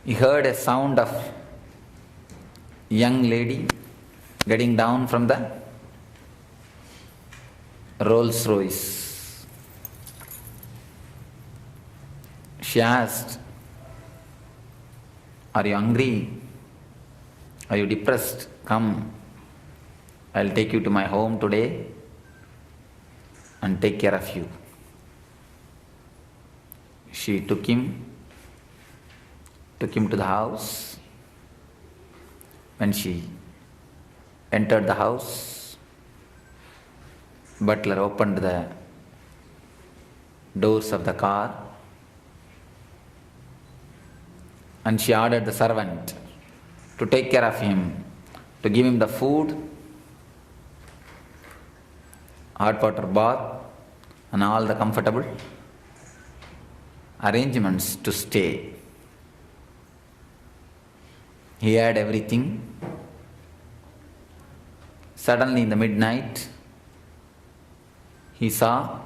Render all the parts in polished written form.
He heard a sound of young lady getting down from the Rolls Royce. She asked, "Are you hungry? Are you depressed? Come, I'll take you to my home today and take care of you." She took him to the house. When she entered the house, butler opened the doors of the car and she ordered the servant to take care of him, to give him the food, hot water bath, and all the comfortable arrangements to stay. He had everything. Suddenly in the midnight, he saw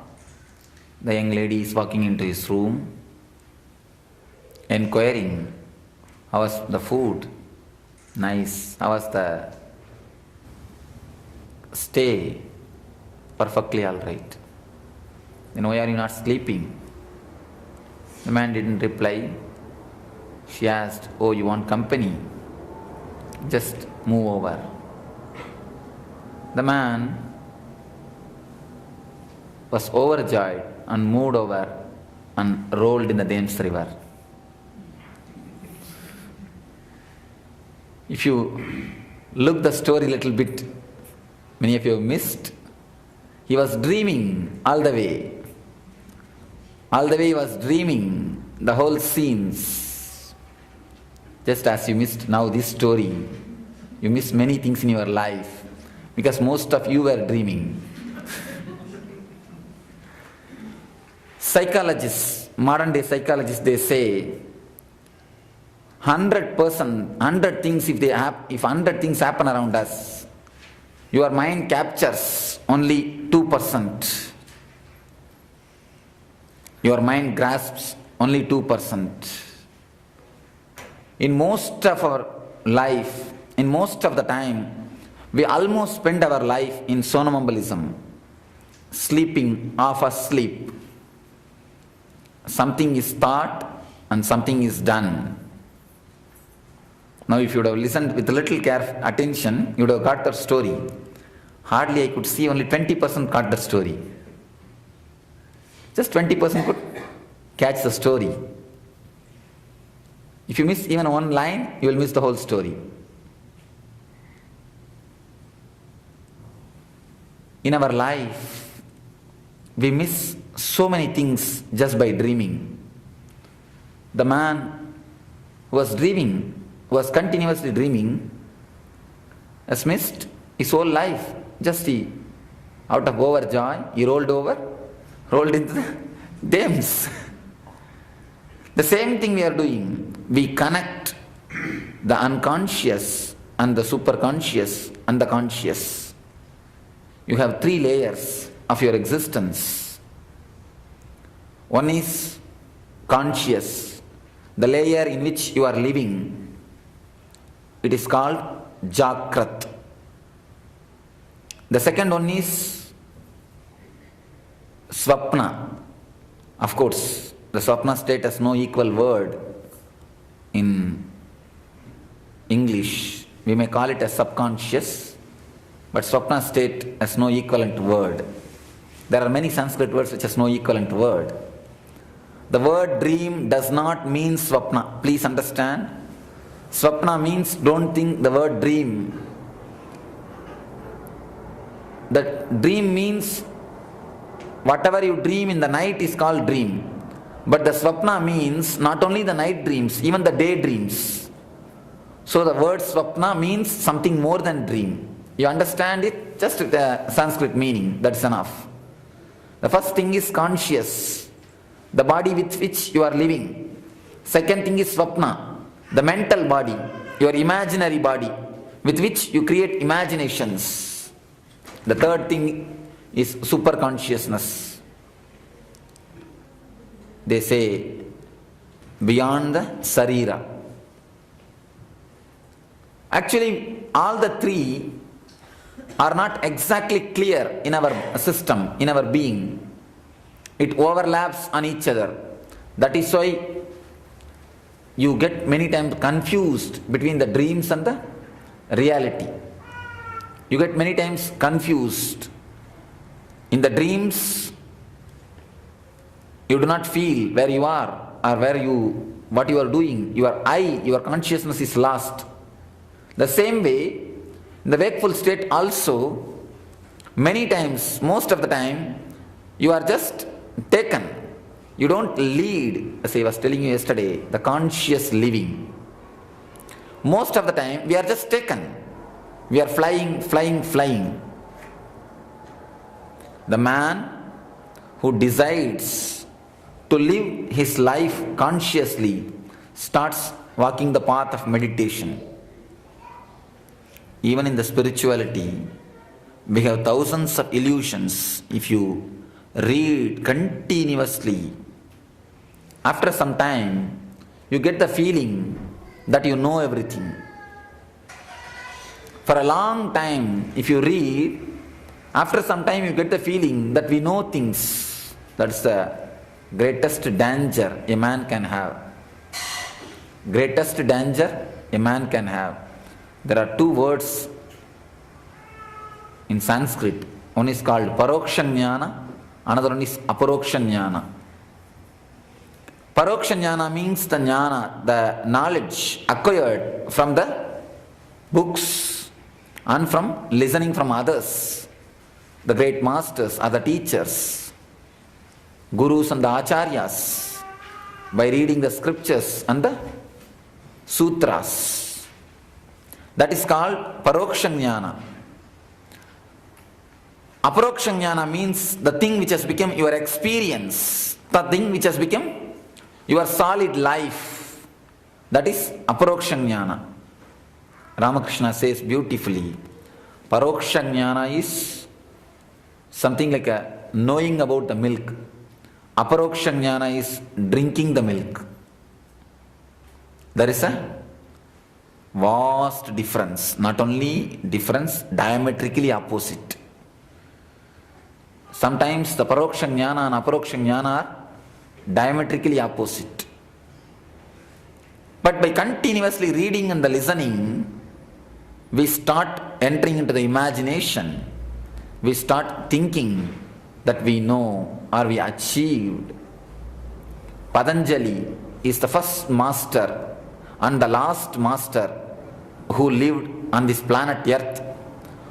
the young lady is walking into his room, inquiring, "How was the food? Nice. How was the stay? Perfectly all right. Then why are you not sleeping?" The man didn't reply. She asked, "Oh, you want company? Just move over." The man was overjoyed and moved over and rolled in the Thames River. If you look the story a little bit, many of you have missed. He was dreaming all the way. All the way he was dreaming the whole scenes. Just as you missed now this story, you missed many things in your life because most of you were dreaming. Psychologists, modern day psychologists, they say 100%, 100 things if 100 things happen around us, your mind captures only 2%. Your mind grasps only 2%. In most of our life, in most of the time, we almost spend our life in somnambulism, sleeping, half asleep. Something is thought and something is done. Now if you would have listened with a little attention, you would have got the story. Hardly I could see only 20% got the story. Just 20% could catch the story. If you miss even one line, you will miss the whole story. In our life, we miss so many things just by dreaming. The man who was dreaming, who was continuously dreaming, has missed his whole life. Just he, out of overjoy, he rolled into the Thames. The same thing we are doing. We connect the unconscious and the superconscious and the conscious. You have 3 layers of your existence. One is conscious, the layer in which you are living. It is called Jagrat. The second one is Swapna. Of course, the Swapna state has no equal word in English. We may call it a subconscious, but Swapna state has no equivalent word. There are many Sanskrit words which has no equivalent word. The word dream does not mean Swapna. Please understand. Swapna means, don't think the word dream. The dream means whatever you dream in the night is called dream. But the Swapna means not only the night dreams, even the day dreams. So the word Swapna means something more than dream. You understand it? Just with the Sanskrit meaning, that's enough. The first thing is conscious, the body with which you are living. Second thing is Swapna, the mental body, your imaginary body, with which you create imaginations. The third thing is superconsciousness. They say, beyond the sarira, Actually, all the three are not exactly clear in our system, in our being. It overlaps on each other. That is why you get many times confused between the dreams and the reality. You get many times confused. In the dreams, you do not feel where you are or what you are doing. Your consciousness is lost. The same way, in the wakeful state also, many times, most of the time, you are just taken. You don't lead, as I was telling you yesterday, the conscious living. Most of the time, we are just taken. We are flying. The man who decides to live his life consciously starts walking the path of meditation. Even in the spirituality, we have thousands of illusions. If you read continuously, after some time, you get the feeling that you know everything. For a long time, if you read, after some time you get the feeling that we know things. That's the greatest danger a man can have. Greatest danger a man can have. There are two words in Sanskrit. One is called Paroksha Jnana, another one is Aparoksha Jnana. Paroksha Jnana means the jnana, the knowledge acquired from the books and from listening from others, the great masters, other teachers, gurus and the acharyas, by reading the scriptures and the sutras. That is called Paroksha Jnana. Aparoksha Jnana means the thing which has become your experience, the thing which has become your solid life. That is Aparoksha Jnana. Ramakrishna says beautifully, Paroksha Jnana is something like a knowing about the milk. Aparoksha Jnana is drinking the milk. There is a vast difference. Not only difference, diametrically opposite. Sometimes the Paroksha Jnana and Aparoksha Jnana are diametrically opposite. But by continuously reading and the listening, we start entering into the imagination. We start thinking that we know or we achieved. Patanjali is the first master and the last master who lived on this planet Earth,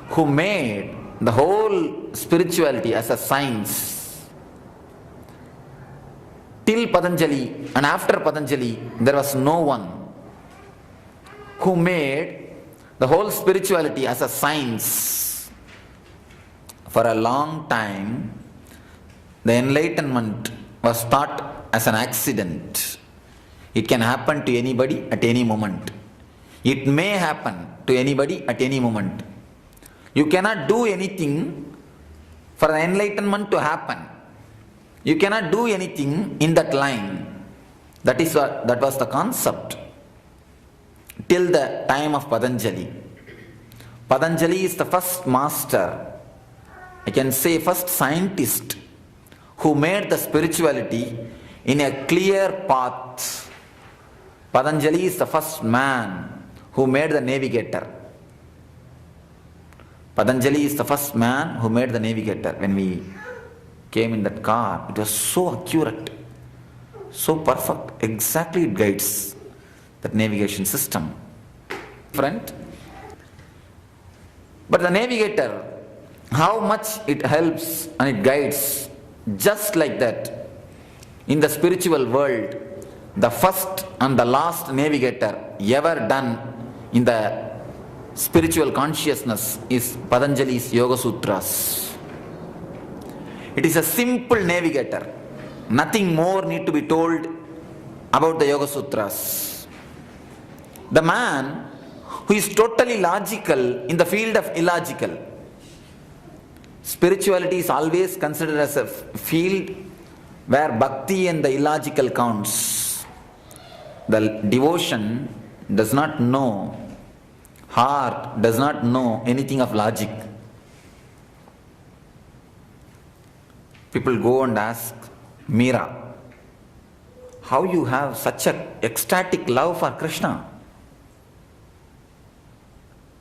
who made the whole spirituality as a science. Till Patanjali and after Patanjali, there was no one who made the whole spirituality as a science. For a long time, the enlightenment was thought as an accident. It can happen to anybody at any moment. It may happen to anybody at any moment. You cannot do anything for the enlightenment to happen. You cannot do anything in that line. That was the concept till the time of Patanjali. Patanjali is the first master, I can say first scientist, who made the spirituality in a clear path. Patanjali is the first man who made the navigator. Patanjali is the first man who made the navigator. When we came in that car, it was so accurate, so perfect. Exactly it guides that navigation system. Different. But the navigator, how much it helps and it guides, just like that. In the spiritual world, the first and the last navigator ever done in the spiritual consciousness is Patanjali's Yoga Sutras. It is a simple navigator. Nothing more need to be told about the Yoga Sutras. The man who is totally logical in the field of illogical. Spirituality is always considered as a field where bhakti and the illogical counts. The devotion does not know heart does not know anything of logic. People go and ask Meera, how you have such an ecstatic love for Krishna?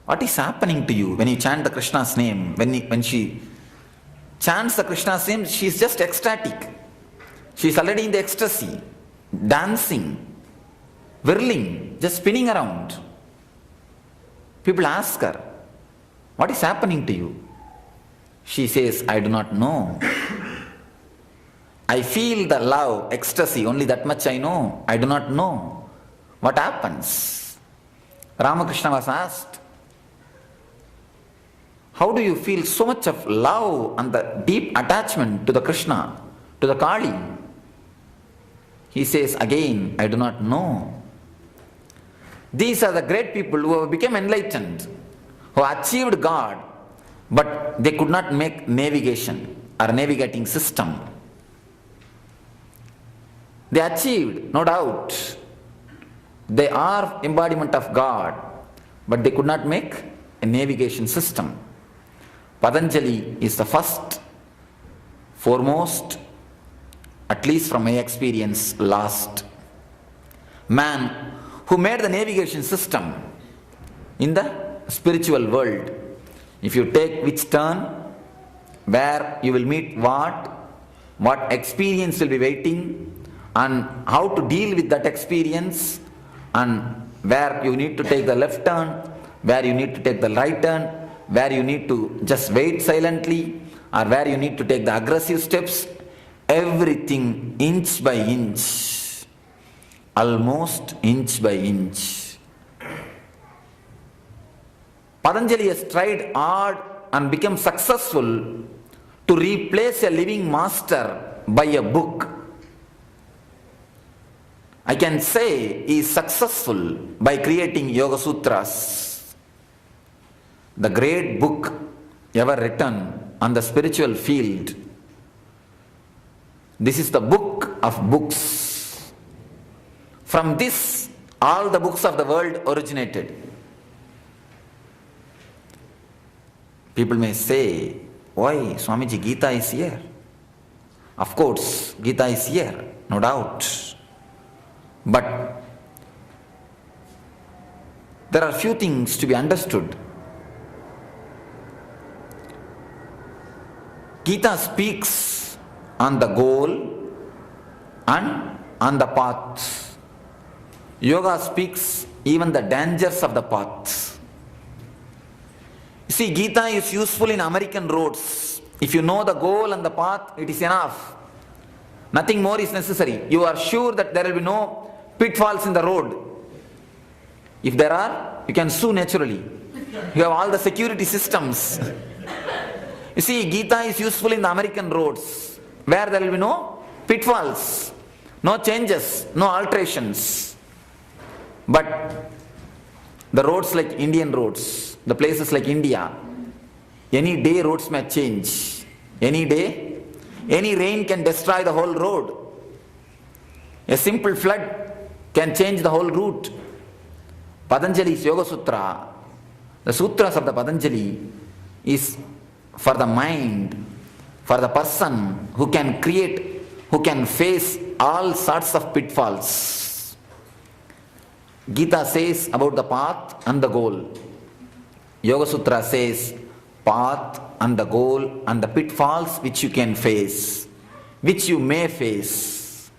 What is happening to you when you chant the Krishna's name? When she chants the Krishna's name, she is just ecstatic. She is already in the ecstasy, dancing, whirling, just spinning around. People ask her, what is happening to you? She says, I do not know. I feel the love, ecstasy, only that much I know. I do not know. What happens? Ramakrishna was asked, how do you feel so much of love and the deep attachment to the Krishna, to the Kali? He says again, I do not know. These are the great people who have become enlightened, who achieved God, but they could not make navigation or navigating system. They achieved, no doubt. They are embodiment of God, but they could not make a navigation system. Patanjali is the first, foremost, at least from my experience, last man who made the navigation system in the spiritual world. If you take which turn, where you will meet what experience will be waiting, and how to deal with that experience, and where you need to take the left turn, where you need to take the right turn, where you need to just wait silently, or where you need to take the aggressive steps, everything inch by inch, almost inch by inch. Patanjali has tried hard and become successful to replace a living master by a book. I can say he is successful by creating Yoga Sutras, the great book ever written on the spiritual field. This is the book of books. From this, all the books of the world originated. People may say, why Swamiji, Gita is here? Of course, Gita is here, no doubt. But there are few things to be understood. Gita speaks on the goal and on the path. Yoga speaks even the dangers of the path. You see, Gita is useful in American roads. If you know the goal and the path, it is enough. Nothing more is necessary. You are sure that there will be no pitfalls in the road. If there are, you can sue naturally. You have all the security systems. You see, Gita is useful in the American roads, where there will be no pitfalls, no changes, no alterations. But the roads like Indian roads, the places like India, any day roads may change. Any day, any rain can destroy the whole road. A simple flood can change the whole route. Patanjali's Yoga Sutra, the sutras of the Patanjali, is for the mind, for the person who can create, who can face all sorts of pitfalls. Gita says about the path and the goal. Yoga Sutra says path and the goal and the pitfalls which you can face, which you may face.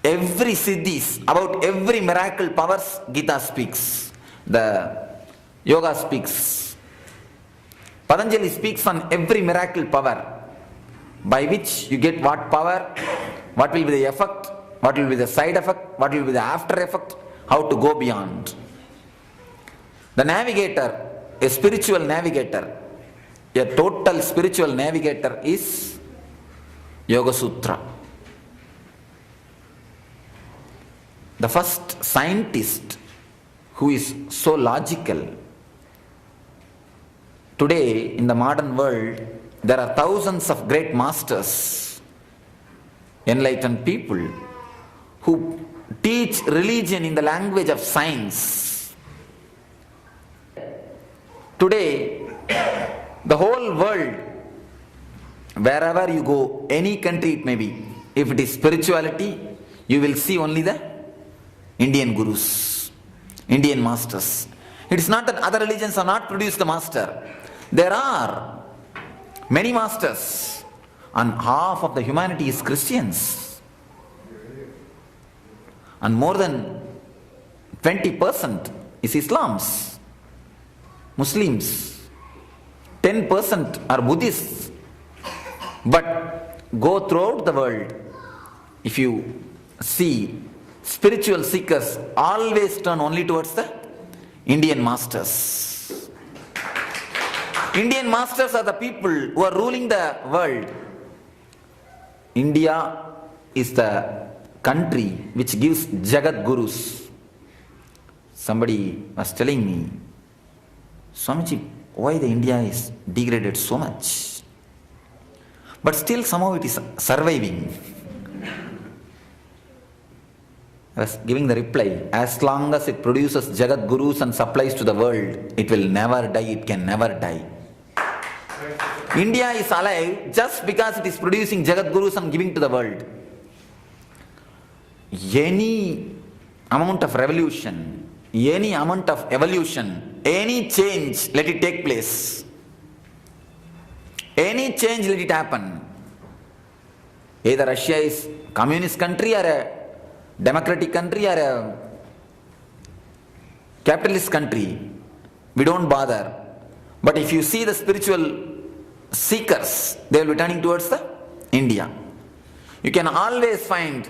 Every siddhis, about every miracle powers, Gita speaks. The Yoga speaks. Patanjali speaks on every miracle power, by which you get what power, what will be the effect, what will be the side effect, what will be the after effect, how to go beyond. The navigator, a spiritual navigator, a total spiritual navigator is Yoga Sutra. The first scientist who is so logical. Today, in the modern world, there are thousands of great masters, enlightened people, who teach religion in the language of science. Today, the whole world, wherever you go, any country it may be, if it is spirituality, you will see only the Indian gurus, Indian masters. It is not that other religions have not produced the master. There are many masters, and half of the humanity is Christians. And more than 20% is Islams, Muslims. 10% are Buddhists. But go throughout the world, if you see, spiritual seekers always turn only towards the Indian masters. Indian masters are the people who are ruling the world. India is the country which gives Jagat Gurus. Somebody was telling me, Swamiji, why the India is degraded so much? But still somehow it is surviving. I was giving the reply, as long as it produces Jagat Gurus and supplies to the world, it will never die, it can never die. India is alive just because it is producing Jagat Gurus and giving to the world. Any amount of revolution, any amount of evolution, any change, let it take place. Any change, let it happen. Either Russia is communist country or a democratic country or a capitalist country, we don't bother. But if you see the spiritual seekers, they will be turning towards the India. You can always find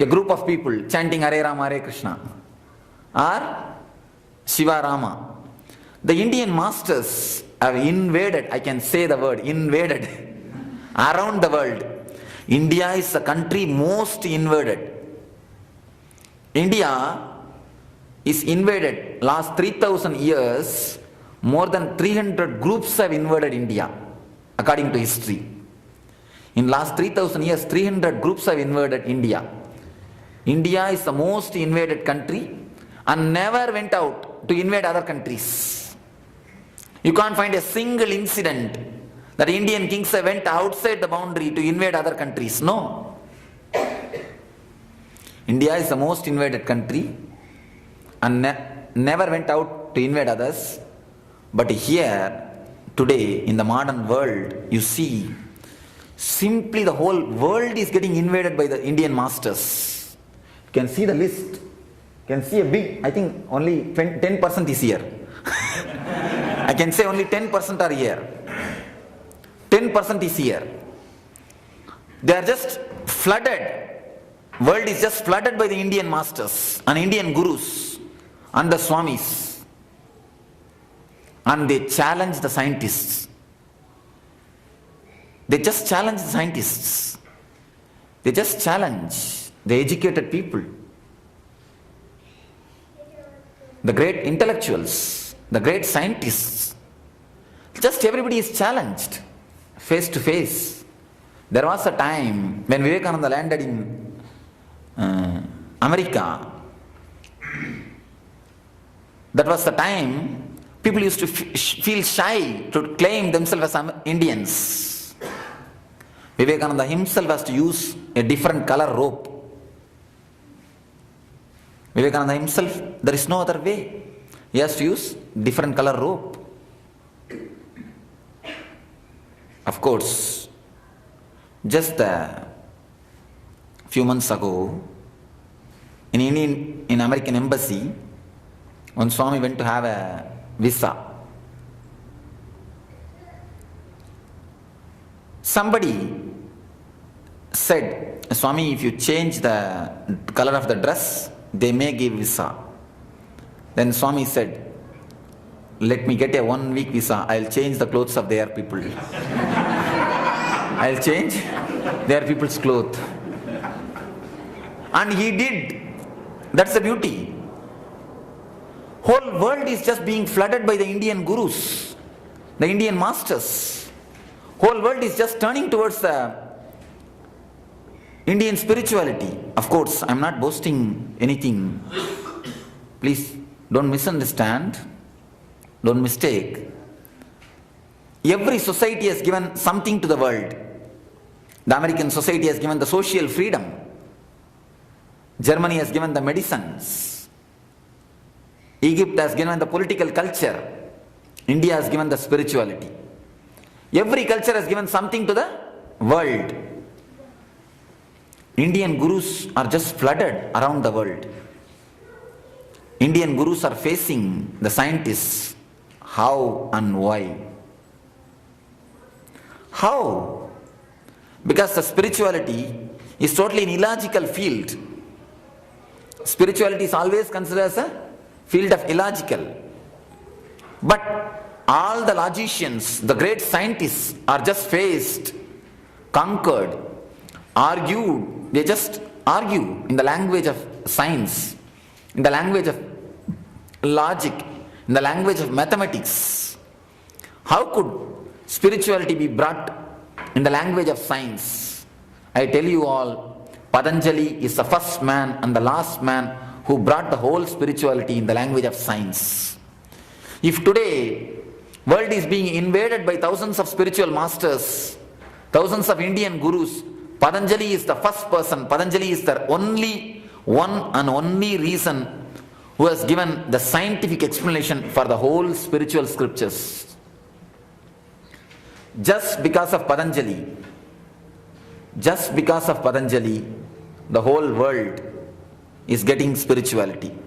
a group of people chanting Hare Rama, Hare Krishna or Shiva Rama. The Indian masters have invaded, I can say the word, invaded around the world. India is the country most invaded. India is invaded. Last 3,000 years, more than 300 groups have invaded India, according to history. In last 3,000 years, 300 groups have invaded India. India is the most invaded country and never went out to invade other countries. You can't find a single incident that Indian kings went outside the boundary to invade other countries. No. India is the most invaded country and never went out to invade others. But here, today, in the modern world, you see, simply the whole world is getting invaded by the Indian masters. You can see the list. You can see a big, I think only 10% is here. I can say only 10% are here. 10% is here. They are just flooded. World is just flooded by the Indian masters and Indian gurus and the swamis. And they challenge the scientists. They just challenge the scientists. They just challenge the educated people. The great intellectuals, the great scientists. Just everybody is challenged face to face. There was a time when Vivekananda landed in America. That was the time people used to feel shy to claim themselves as Indians. Vivekananda himself has to use a different color robe. Vivekananda himself, there is no other way. He has to use different color robe. Of course, just a few months ago, in American embassy, one Swami went to have a visa. Somebody said, Swami, if you change the color of the dress, they may give visa. Then Swami said, let me get a 1 week visa, I'll change the clothes of their people. I'll change their people's clothes. And he did. That's the beauty. Whole world is just being flooded by the Indian gurus, the Indian masters. Whole world is just turning towards the Indian spirituality, of course, I'm not boasting anything. Please don't misunderstand, don't mistake. Every society has given something to the world. The American society has given the social freedom. Germany has given the medicines. Egypt has given the political culture. India has given the spirituality. Every culture has given something to the world. Indian gurus are just flooded around the world. Indian gurus are facing the scientists. How and why? How? Because the spirituality is totally an illogical field. Spirituality is always considered as a field of illogical. But all the logicians, the great scientists are just faced, conquered, argued. They just argue in the language of science, in the language of logic, in the language of mathematics. How could spirituality be brought in the language of science? I tell you all, Patanjali is the first man and the last man who brought the whole spirituality in the language of science. If today world is being invaded by thousands of spiritual masters, thousands of Indian gurus, Patanjali is the first person, Patanjali is the only one and only reason who has given the scientific explanation for the whole spiritual scriptures. Just because of Patanjali, the whole world is getting spirituality.